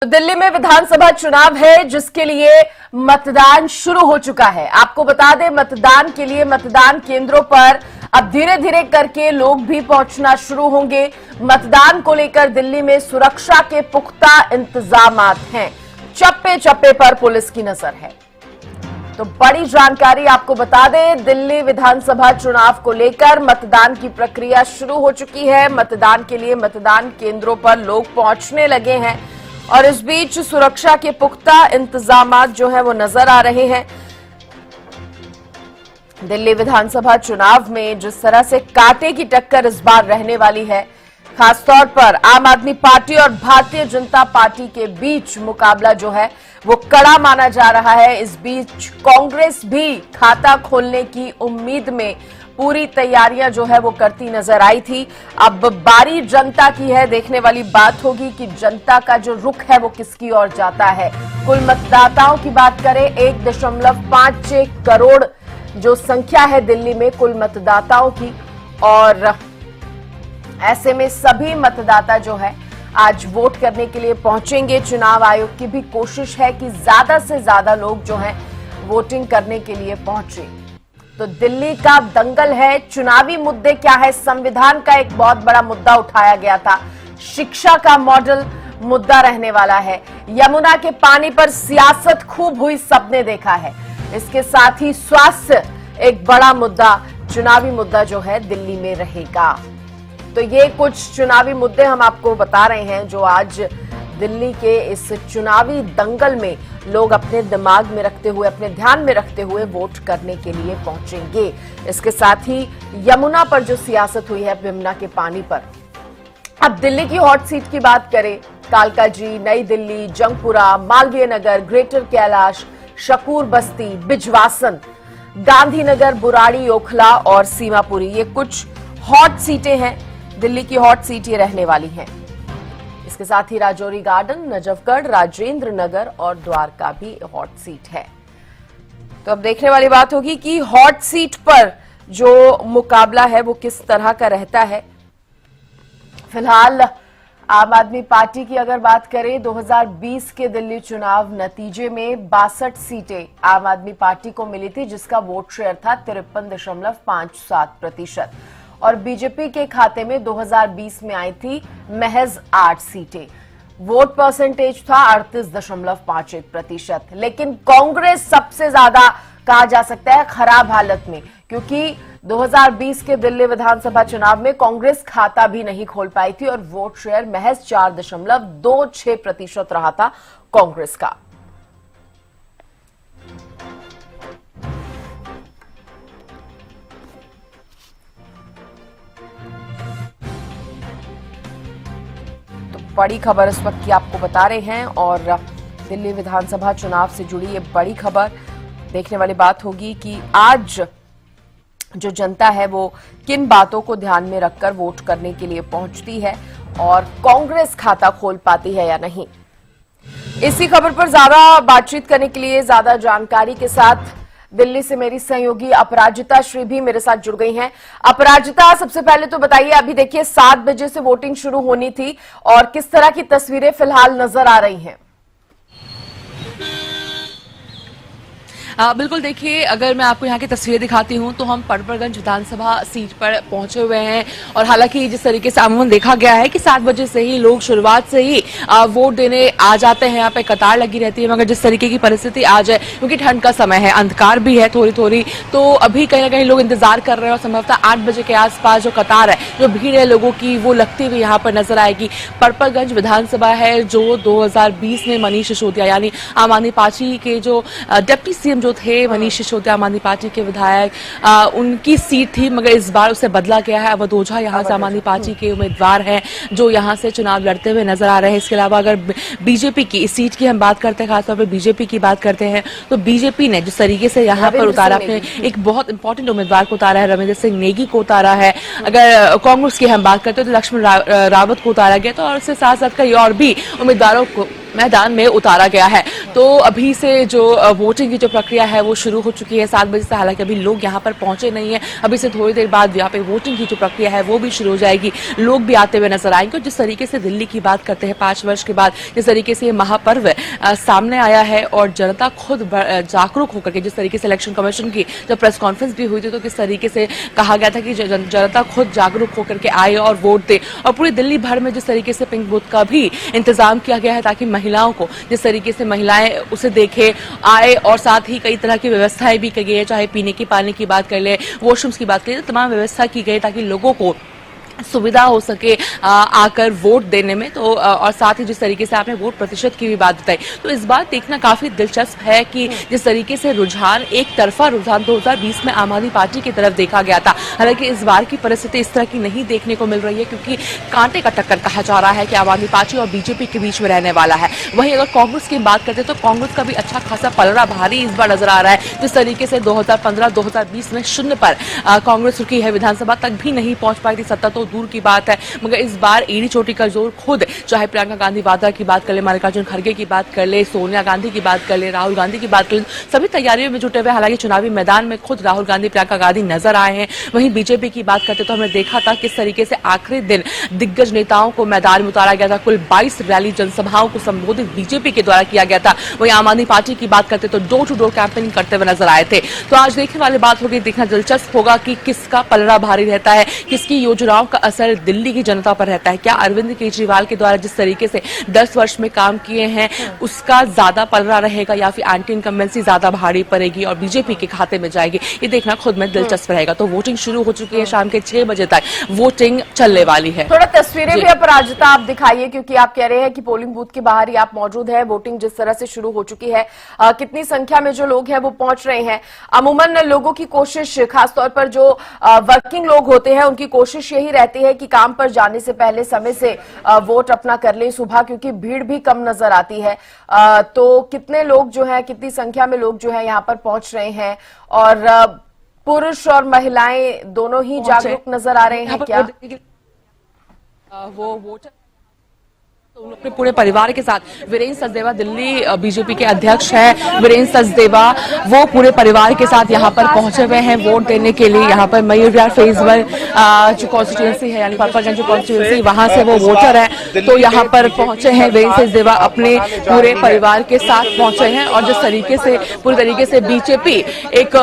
तो दिल्ली में विधानसभा चुनाव है जिसके लिए मतदान शुरू हो चुका है। आपको बता दें, मतदान के लिए मतदान केंद्रों पर अब धीरे धीरे करके लोग भी पहुंचना शुरू होंगे। मतदान को लेकर दिल्ली में सुरक्षा के पुख्ता इंतजामात हैं। चप्पे चप्पे पर पुलिस की नजर है। तो बड़ी जानकारी आपको बता दें, दिल्ली विधानसभा चुनाव को लेकर मतदान की प्रक्रिया शुरू हो चुकी है। मतदान के लिए मतदान केंद्रों पर लोग पहुंचने लगे हैं और इस बीच सुरक्षा के पुख्ता इंतजामात जो है वो नजर आ रहे हैं। दिल्ली विधानसभा चुनाव में जिस तरह से कांटे की टक्कर इस बार रहने वाली है, खासतौर पर आम आदमी पार्टी और भारतीय जनता पार्टी के बीच मुकाबला जो है वो कड़ा माना जा रहा है। इस बीच कांग्रेस भी खाता खोलने की उम्मीद में पूरी तैयारियां जो है वो करती नजर आई थी। अब बारी जनता की है, देखने वाली बात होगी कि जनता का जो रुख है वो किसकी ओर जाता है। कुल मतदाताओं की बात करें, 1.56 करोड़ जो संख्या है दिल्ली में कुल मतदाताओं की, और ऐसे में सभी मतदाता जो है आज वोट करने के लिए पहुंचेंगे। चुनाव आयोग की भी कोशिश है कि ज्यादा से ज्यादा लोग जो हैं वोटिंग करने के लिए पहुंचे। तो दिल्ली का दंगल है। चुनावी मुद्दे क्या है? संविधान का एक बहुत बड़ा मुद्दा उठाया गया था। शिक्षा का मॉडल मुद्दा रहने वाला है। यमुना के पानी पर सियासत खूब हुई, सबने देखा है। इसके साथ ही स्वास्थ्य एक बड़ा मुद्दा, चुनावी मुद्दा जो है दिल्ली में रहेगा। तो ये कुछ चुनावी मुद्दे हम आपको बता रहे हैं जो आज दिल्ली के इस चुनावी दंगल में लोग अपने दिमाग में रखते हुए, अपने ध्यान में रखते हुए वोट करने के लिए पहुंचेंगे। इसके साथ ही यमुना पर जो सियासत हुई है, यमुना के पानी पर। अब दिल्ली की हॉट सीट की बात करें, कालकाजी, नई दिल्ली, जंगपुरा, मालवीय नगर, ग्रेटर कैलाश, शकूर बस्ती, बिजवासन, गांधीनगर, बुराड़ी, ओखला और सीमापुरी, ये कुछ हॉट सीटें हैं। दिल्ली की हॉट सीट ये रहने वाली हैं। इसके साथ ही राजौरी गार्डन, नजफगढ़, राजेंद्र नगर और द्वारका भी हॉट सीट है। तो अब देखने वाली बात होगी कि हॉट सीट पर जो मुकाबला है वो किस तरह का रहता है। फिलहाल आम आदमी पार्टी की अगर बात करें, 2020 के दिल्ली चुनाव नतीजे में 62 सीटें आम आदमी पार्टी को मिली थी, जिसका वोट शेयर था 53.57%, और बीजेपी के खाते में 2020 में आई थी महज 8 सीटें। वोट परसेंटेज था 38.51%। लेकिन कांग्रेस सबसे ज्यादा कहा जा सकता है खराब हालत में, क्योंकि 2020 के दिल्ली विधानसभा चुनाव में कांग्रेस खाता भी नहीं खोल पाई थी और वोट शेयर महज 4.26% रहा था कांग्रेस का। बड़ी खबर इस वक्त की आपको बता रहे हैं, और दिल्ली विधानसभा चुनाव से जुड़ी ये बड़ी खबर। देखने वाली बात होगी कि आज जो जनता है वो किन बातों को ध्यान में रखकर वोट करने के लिए पहुंचती है और कांग्रेस खाता खोल पाती है या नहीं। इसी खबर पर ज्यादा बातचीत करने के लिए, ज्यादा जानकारी के साथ दिल्ली से मेरी सहयोगी अपराजिता श्री भी मेरे साथ जुड़ गई हैं। अपराजिता, सबसे पहले तो बताइए, अभी देखिए 7 बजे से वोटिंग शुरू होनी थी और किस तरह की तस्वीरें फिलहाल नजर आ रही हैं? बिल्कुल, देखिए, अगर मैं आपको यहाँ की तस्वीरें दिखाती हूँ तो हम परपरगंज विधानसभा सीट पर पहुंचे हुए हैं। और हालांकि जिस तरीके से अमूमन देखा गया है कि 7 बजे से ही लोग शुरुआत से ही वोट देने आ जाते हैं, यहाँ पे कतार लगी रहती है। मगर जिस तरीके की परिस्थिति आज है, क्योंकि ठंड का समय है, अंधकार भी है थोड़ी थोड़ी, तो अभी कहीं ना कहीं लोग इंतजार कर रहे हैं और संभवतः 8 बजे के आसपास जो कतार है, जो भीड़ है लोगों की, वो लगती हुई यहाँ पर नजर आएगी। परपरगंज विधानसभा है जो 2020 में मनीष सिसोदिया यानी आम आदमी पार्टी के जो डिप्टी सीएम थे, मनीष सिसोदिया आम आदमी पार्टी के विधायक, उनकी सीट थी, मगर इस बार उसे बदला गया है। अवध ओझा यहाँ से आम आदमी पार्टी के उम्मीदवार हैं जो यहाँ से चुनाव लड़ते हुए नजर आ रहे हैं। इसके अलावा अगर बीजेपी की इस सीट की हम बात करते हैं, खासतौर पर बीजेपी की बात करते हैं, तो बीजेपी ने जिस तरीके से यहाँ पर उतारा, अपने एक बहुत इंपॉर्टेंट उम्मीदवार को उतारा है, रविंद्र सिंह नेगी को उतारा है। अगर कांग्रेस की हम बात करते हैं तो लक्ष्मण रावत को उतारा गया, तो और उसके साथ साथ कई और भी उम्मीदवारों को मैदान में उतारा गया है। तो अभी से जो वोटिंग की जो प्रक्रिया है वो शुरू हो चुकी है 7 बजे से। हालांकि अभी लोग यहाँ पर पहुंचे नहीं है, अभी से थोड़ी देर बाद यहाँ पे वोटिंग की जो प्रक्रिया है वो भी शुरू हो जाएगी, लोग भी आते हुए नजर आएंगे। और जिस तरीके से दिल्ली की बात करते हैं 5 वर्ष के बाद जिस तरीके से ये महापर्व सामने आया है और जनता खुद जागरूक होकर के, जिस तरीके से इलेक्शन कमीशन की जब प्रेस कॉन्फ्रेंस भी हुई थी तो किस तरीके से कहा गया था कि जनता खुद जागरूक होकर के आए और वोट दे। और पूरी दिल्ली भर में जिस तरीके से पिंक बूथ का भी इंतजाम किया गया है ताकि महिलाओं को, जिस तरीके से महिलाएं उसे देखे आए, और साथ ही कई तरह की व्यवस्थाएं भी की गई है, चाहे पीने की पानी की बात कर ले, वॉशरूम्स की बात कर ले, तमाम व्यवस्था की गई ताकि लोगों को सुविधा हो सके आकर वोट देने में। तो और साथ ही जिस तरीके से आपने वोट प्रतिशत की भी बात बताई, तो इस बार देखना काफी दिलचस्प है कि जिस तरीके से रुझान, एक तरफा रुझान 2020 में आम आदमी पार्टी की तरफ देखा गया था, हालांकि इस बार की परिस्थिति इस तरह की नहीं देखने को मिल रही है क्योंकि कांटे का टक्कर कहा जा रहा है कि आम आदमी पार्टी और बीजेपी के बीच में रहने वाला है। वहीं अगर कांग्रेस की बात करते तो कांग्रेस का भी अच्छा खासा पलड़ा भारी इस बार नजर आ रहा है। जिस तरीके से 2015-2020 में शून्य पर कांग्रेस रुकी है, विधानसभा तक भी नहीं पहुंच पाई थी, सत्ता तो दूर की बात है, मगर इस बार एड़ी चोटी का जोर खुद, चाहे प्रियंका गांधी वाड्रा की बात कर ले, मल्लिकार्जुन खड़गे की बात कर ले, सोनिया गांधी की बात कर ले, राहुल गांधी की बात कर ले, सभी तैयारियों में जुटे हुए। हालांकि चुनावी मैदान में खुद राहुल गांधी, प्रियंका गांधी नजर आए हैं। वहीं बीजेपी की बात करते तो हमने देखा था किस तरीके से आखिरी दिन दिग्गज नेताओं को मैदान में उतारा गया था, कुल 22 रैली जनसभाओं को संबोधित बीजेपी के द्वारा किया गया था। वहीं आम आदमी पार्टी की बात करते तो डोर टू डोर कैंपेनिंग करते हुए नजर आए थे। तो आज देखने वाली बात होगी, देखना दिलचस्प होगा कि किसका पलड़ा भारी रहता है, किसकी योजनाओं का असर दिल्ली की जनता पर रहता है। क्या अरविंद केजरीवाल के द्वारा जिस तरीके से 10 वर्ष में काम किए हैं उसका ज्यादा पलड़ा रहेगा या फिर एंटी इनकम्बेंसी ज्यादा भारी पड़ेगी और बीजेपी के खाते में जाएगी, ये देखना खुद में दिलचस्प रहेगा। तो वोटिंग शुरू हो चुकी है, शाम के 6 बजे तक वोटिंग चलने वाली है। थोड़ा तस्वीरें भी अपराजिता आप दिखाइए, क्योंकि आप कह रहे हैं कि पोलिंग बूथ के बाहर ही आप मौजूद है, वोटिंग जिस तरह से शुरू हो चुकी है, कितनी संख्या में जो लोग हैं वो पहुंच रहे हैं। अमूमन लोगों की कोशिश, खासतौर पर जो वर्किंग लोग होते हैं, उनकी कोशिश यही रहती है कि काम पर जाने से पहले समय से वोट अपना कर ले सुबह, क्योंकि भीड़ भी कम नजर आती है। तो कितने लोग जो है, कितनी संख्या में लोग जो है यहाँ पर पहुंच रहे हैं, और पुरुष और महिलाएं दोनों ही जागरूक नजर आ रहे हैं क्या? वो वोटर तो अपने पूरे परिवार के साथ, वीरेंद्र सचदेवा दिल्ली बीजेपी के अध्यक्ष हैं, वीरेंद्र सचदेवा वो पूरे परिवार के साथ यहाँ पर पहुंचे हुए हैं वोट देने के लिए। यहाँ पर मयूर विहार फेज 1 जो कॉन्स्टिट्यूएंसी है, यानी परपरगंज जो कॉन्स्टिट्यूएंसी, वहां से वो वोटर है, तो यहाँ पर पहुंचे हैं वीरेंद्र सचदेवा अपने पूरे परिवार के साथ पहुंचे हैं। और जिस तरीके से पूरी तरीके से बीजेपी एक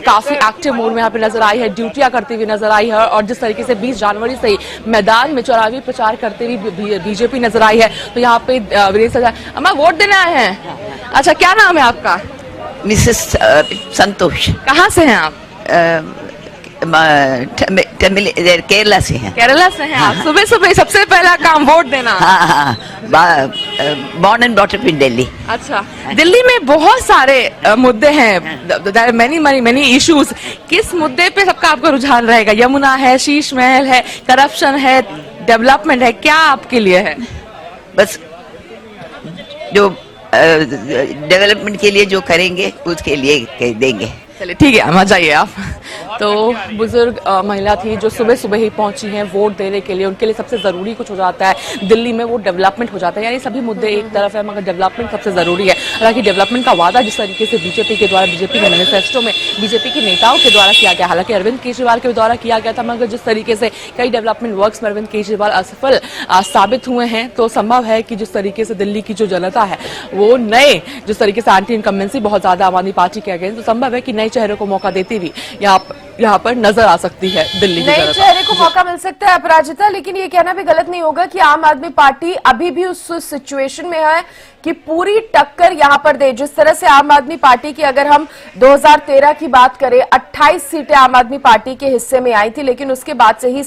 काफी एक्टिव मोड में यहाँ पे नजर आई है, ड्यूटियां करती हुई नजर आई है, और जिस तरीके से 20 जनवरी से ही मैदान में चुनावी प्रचार करते हुए बीजेपी नजर आई है। तो यहाँ पे वीरेंद्र सचदेवा, अम्मा वोट देने आए हैं? अच्छा, क्या नाम है आपका? मिसेस संतोष। कहाँ से हैं आप? केरला से हैं। केरला से हैं आप? सुबह सुबह सबसे पहला काम वोट देना? हाँ, born and brought up in Delhi. अच्छा, दिल्ली में बहुत सारे मुद्दे हैं, मैनी इश्यूज। किस मुद्दे पे सबका आपका रुझान रहेगा? यमुना है, शीश महल है, करप्शन है, डेवलपमेंट है, क्या आपके लिए है? बस जो डेवलपमेंट के लिए जो करेंगे उसके लिए देंगे। चलिए ठीक है, आ जाइए आप। तो बुजुर्ग महिला थी जो सुबह सुबह ही पहुंची हैं वोट देने के लिए। उनके लिए सबसे जरूरी कुछ हो जाता है दिल्ली में, वो डेवलपमेंट हो जाता है। यानी सभी मुद्दे एक तरफ है, मगर डेवलपमेंट सबसे जरूरी है। हालांकि डेवलपमेंट का वादा जिस तरीके से बीजेपी के द्वारा, बीजेपी के मैनिफेस्टो में बीजेपी के नेताओं के द्वारा किया गया, हालांकि अरविंद केजरीवाल के द्वारा किया गया था, मगर जिस तरीके से कई डेवलपमेंट वर्क्स में अरविंद केजरीवाल असफल साबित हुए हैं, तो संभव है कि जिस तरीके से दिल्ली की जो जनता है वो नए, जिस तरीके से एंटी इनकम्बेंसी बहुत ज्यादा आम आदमी पार्टी के अगेंस्ट, तो संभव है कि नए चेहरे को मौका देती हुई यहाँ पर नजर आ सकती है दिल्ली की नए चेहरे को मौका मिल सकता है अपराजिता। लेकिन ये कहना भी गलत नहीं होगा कि आम आदमी पार्टी अभी भी उस सिचुएशन में है कि पूरी टक्कर यहाँ पर दे। जिस तरह से आम आदमी पार्टी की, अगर हम 2013 की बात करें, 28 सीटें आम आदमी पार्टी के हिस्से में आई थी, लेकिन उसके बाद से ही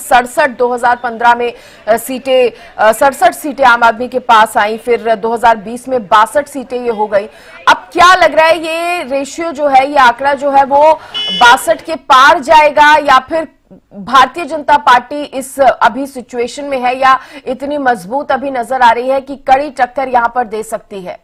2015 में 67 सीटें आम आदमी के पास आई, फिर 2020 में 62 सीटें ये हो गई। अब क्या लग रहा है, ये रेशियो जो है, ये आंकड़ा जो है वो 62 के पार जाएगा, या फिर भारतीय जनता पार्टी इस अभी सिचुएशन में है, या इतनी मजबूत अभी नजर आ रही है कि कड़ी टक्कर यहां पर दे सकती है?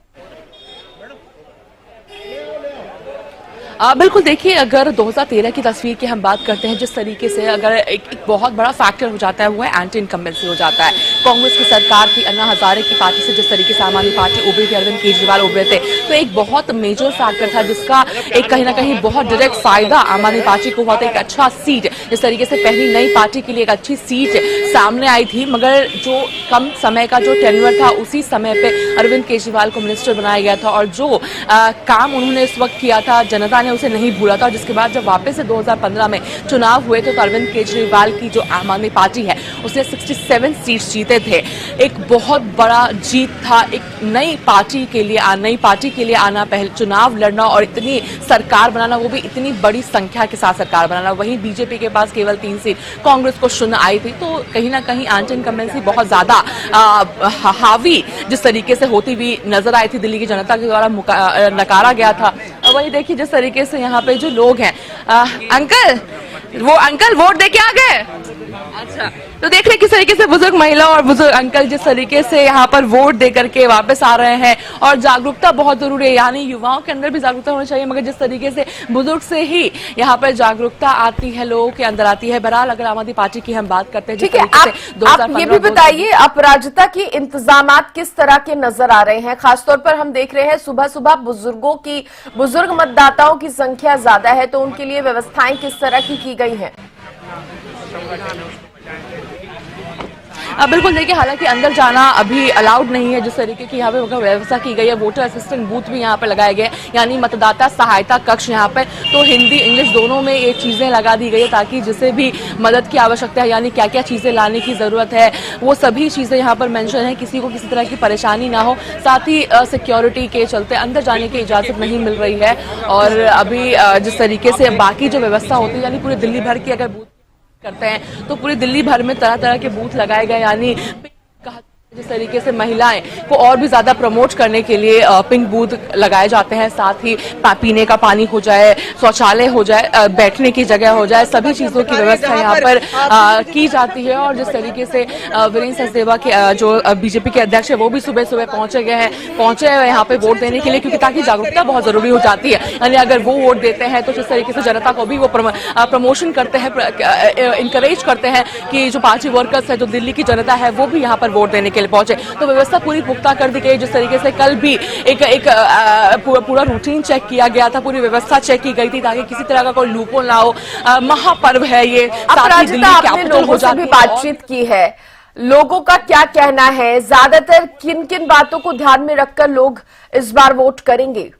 बिल्कुल देखिए, अगर 2013 की तस्वीर की हम बात करते हैं, जिस तरीके से अगर एक बहुत बड़ा फैक्टर हो जाता है वो है एंटी इनकम्बेंसी हो जाता है। कांग्रेस की सरकार थी, अन्ना हजारे की पार्टी से जिस तरीके से आम आदमी पार्टी उभरी थी, अरविंद केजरीवाल उभरे थे, तो एक बहुत मेजर फैक्टर था जिसका एक कहीं ना कहीं बहुत डायरेक्ट फायदा आम आदमी पार्टी को हुआ था। एक अच्छा सीट, जिस तरीके से पहली नई पार्टी के लिए एक अच्छी सीट सामने आई थी, मगर जो कम समय का जो टेन्योर था उसी समय पे अरविंद केजरीवाल को मिनिस्टर बनाया गया था और जो काम उन्होंने इस वक्त किया था जनता ने उसे नहीं भूला था। जिसके बाद जब वापस से 2015 में चुनाव हुए तो अरविंद केजरीवाल की जो आम आदमी पार्टी है उसने 67 सीट जीते थे। एक बहुत बड़ा जीत था एक नई पार्टी के लिए आना, पहले चुनाव लड़ना और इतनी सरकार बनाना, वो भी इतनी बड़ी संख्या के साथ सरकार बनाना। वहीं बीजेपी के पास केवल 3 सीट, कांग्रेस को 0 आई थी, तो कहीं ना कहीं एंटी इनकम्बेंसी बहुत ज्यादा हावी जिस तरीके से होती हुई नजर आई थी, दिल्ली की जनता के द्वारा नकारा गया था। वही देखिए जिस तरीके से यहाँ पे जो लोग हैं, अंकल वोट दे के आ गए। अच्छा, तो देख रहे किस तरीके से बुजुर्ग महिला और बुजुर्ग अंकल जिस तरीके से यहाँ पर वोट दे करके वापस आ रहे हैं और जागरूकता बहुत जरूरी है, यानी युवाओं के अंदर भी जागरूकता होनी चाहिए, मगर जिस तरीके से बुजुर्ग से ही यहाँ पर जागरूकता आती है, लोगों के अंदर आती है। बहरहाल अगर आम आदमी पार्टी की हम बात करते हैं, ठीक है, आप ये भी बताइए अपराजिता की इंतजामात किस तरह के नजर आ रहे हैं? खासतौर पर हम देख रहे हैं सुबह सुबह बुजुर्ग मतदाताओं की संख्या ज्यादा है, तो उनके लिए व्यवस्थाएं किस तरह की गई हैं? बिल्कुल देखिए, हालांकि अंदर जाना अभी अलाउड नहीं है, जिस तरीके की यहाँ पे व्यवस्था की गई है। वोटर असिस्टेंट बूथ भी यहाँ पे लगाए गए, यानी मतदाता सहायता कक्ष यहाँ पे तो हिंदी इंग्लिश दोनों में ये चीजें लगा दी गई है, ताकि जिसे भी मदद की आवश्यकता है, यानी क्या क्या चीजें लाने की जरूरत है, वो सभी चीजें यहाँ पर मेंशन है, किसी को किसी तरह की परेशानी ना हो। साथ ही सिक्योरिटी के चलते अंदर जाने की इजाजत नहीं मिल रही है। और अभी जिस तरीके से बाकी जो व्यवस्था होती है, यानी पूरे दिल्ली भर की अगर बूथ करते हैं तो पूरी दिल्ली भर में तरह तरह के बूथ लगाए गए, यानी जिस तरीके से महिलाएं को और भी ज्यादा प्रमोट करने के लिए पिंक बूथ लगाए जाते हैं। साथ ही पीने का पानी हो जाए, शौचालय हो जाए, बैठने की जगह हो जाए, सभी चीजों की व्यवस्था यहाँ पर की जाती है। और जिस तरीके से वीरेंद्र सचदेवा के जो बीजेपी के अध्यक्ष है वो भी सुबह सुबह पहुंचे हैं यहाँ पे वोट देने के लिए, क्योंकि ताकि जागरूकता बहुत जरूरी हो जाती है। यानी अगर वो वोट देते हैं तो जिस तरीके से जनता को भी वो प्रमोशन करते हैं, इंकरेज करते हैं कि जो पार्टी वर्कर्स है, जो दिल्ली की जनता है, वो भी यहाँ पर वोट देने के लिए पहुंचे। तो व्यवस्था पूरी पुख्ता कर दी गई। जिस तरीके से कल भी एक पूरा रूटीन चेक किया गया था, पूरी व्यवस्था चेक की गई थी, ताकि किसी तरह का कोई लूपहोल ना हो। महापर्व है ये, आपने लोगों से भी बातचीत की है, लोगों का क्या कहना है? ज्यादातर किन किन बातों को ध्यान में रखकर लोग इस बार वोट करेंगे?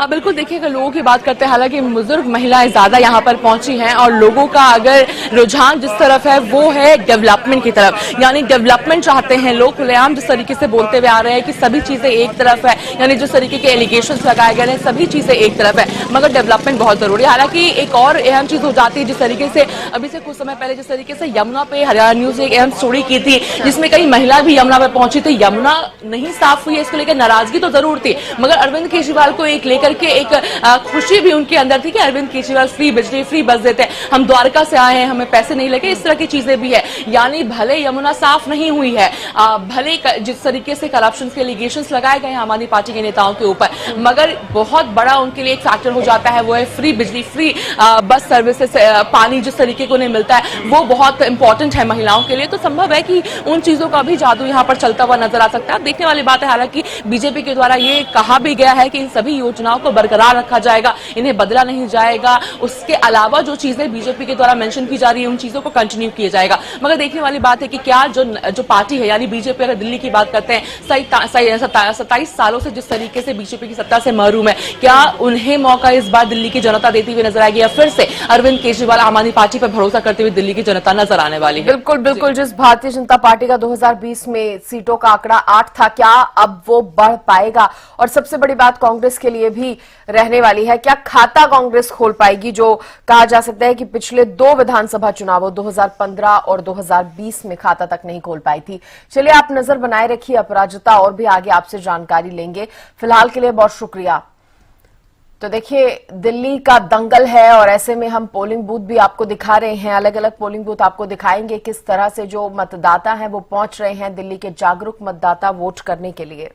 बिल्कुल देखिए, अगर लोगों की बात करते हैं, हालांकि बुजुर्ग महिलाएं ज्यादा यहाँ पर पहुंची हैं और लोगों का अगर रुझान जिस तरफ है वो है डेवलपमेंट की तरफ, यानी डेवलपमेंट चाहते हैं लोग। खुलेआम जिस तरीके से बोलते हुए आ रहे हैं कि सभी चीजें एक तरफ है, यानी जिस तरीके के एलिगेशंस लगाए गए हैं सभी चीजें एक तरफ है, मगर डेवलपमेंट बहुत जरूरी है। हालांकि एक और अहम चीज हो जाती है, जिस तरीके से अभी से कुछ समय पहले जिस तरीके से यमुना पे हरियाणा न्यूज ने एक अहम स्टोरी की थी, जिसमें कई महिला भी यमुना पे पहुंची थी। यमुना नहीं साफ हुई है, इसको लेकर नाराजगी तो जरूर थी, मगर अरविंद केजरीवाल को एक लेकर के एक खुशी भी उनके अंदर थी कि अरविंद केजरीवाल फ्री बिजली, फ्री बस देते हैं, हम द्वारका से आए हैं, हमें पैसे नहीं लगे, इस तरह की चीजें भी है। यानी भले यमुना साफ नहीं हुई है, भले जिस तरीके से करप्शन के एलिगेशंस लगाए गए हैं आम आदमी पार्टी के नेताओं के ऊपर, मगर बहुत बड़ा उनके लिए एक फैक्टर हो जाता है, वो है फ्री बिजली, फ्री बस सर्विसेज, पानी जिस तरीके को उन्हें मिलता है वो बहुत इंपॉर्टेंट है महिलाओं के लिए। तो संभव है कि उन चीजों का भी जादू यहाँ पर चलता हुआ नजर आ सकता है। देखने वाली बात है, हालांकि बीजेपी के द्वारा ये कहा भी गया है कि इन सभी योजनाओं को बरकरार रखा जाएगा, इन्हें बदला नहीं जाएगा। उसके अलावा जो चीजें बीजेपी के द्वारा मेंशन की जा रही है उन चीजों को कंटिन्यू किया जाएगा। मगर देखने वाली बात है कि क्या जो पार्टी है, यानी बीजेपी, अगर दिल्ली की बात करते हैं 27 सालों से जिस तरीके से बीजेपी की सत्ता से महरूम है, क्या उन्हें मौका इस बार दिल्ली की जनता देती हुई नजर आएगी, या फिर से अरविंद केजरीवाल आम आदमी पार्टी पर भरोसा करते हुए दिल्ली की जनता नजर आने वाली है? बिल्कुल, जिस भारतीय जनता पार्टी का 2020 में सीटों का आंकड़ा 8 था, क्या अब वो बढ़ पाएगा? और सबसे बड़ी बात कांग्रेस के लिए भी रहने वाली है, क्या खाता कांग्रेस खोल पाएगी, जो कहा जा सकता है कि पिछले 2 विधानसभा चुनावों 2015 और 2020 में खाता तक नहीं खोल पाई थी। चलिए आप नजर बनाए रखिए अपराजिता, और भी आगे आपसे जानकारी लेंगे। फिलहाल के लिए बहुत शुक्रिया। तो देखिए, दिल्ली का दंगल है और ऐसे में हम पोलिंग बूथ भी आपको दिखा रहे हैं, अलग अलग पोलिंग बूथ आपको दिखाएंगे, किस तरह से जो मतदाता हैं वो पहुंच रहे हैं दिल्ली के जागरूक मतदाता वोट करने के लिए।